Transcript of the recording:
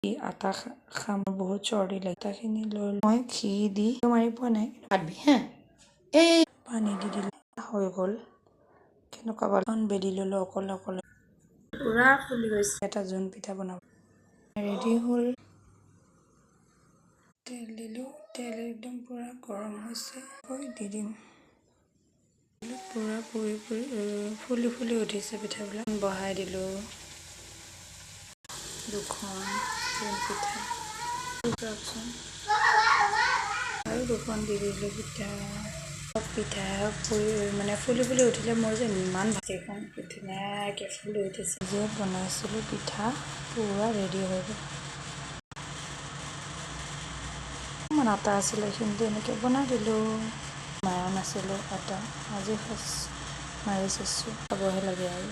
আটা খাম বহুত চৰ্দি লাগে আটাখিনি লৈ মই ঘি দি মাৰি পোৱা নাই কাটবি হে এই পানী দি দিলে হৈ গ'ল কেনেকুৱা বালখন বেলি ল'লোঁ অকলে পূৰা ফুলি গৈছে এটা জোন পিঠা বনাব ৰেডি হ'ল তেল দিলোঁ তেল একদম পূৰা গৰম হৈছে দি দিম পূৰা ফুলি উঠিছে পিঠাবিলাক বহাই দিলোঁ দুখন জোন পিঠা আৰু দুখন দি দিলোঁ পিঠা মানে ফুলি উঠিলে মোৰ যে ইমান ভাজিখন ধুনীয়াকৈ ফুলি উঠিছে যে বনাইছিলোঁ পিঠা পূৰা ৰেডি হৈ গ'ল অকণমান আটা আছিলে এইখিনিতে এনেকৈ বনাই দিলোঁ মাৰা নাছিলোঁ আটা আজি ফাৰ্ষ্ট মাৰি চাইছোঁ খাবহে লাগে আৰু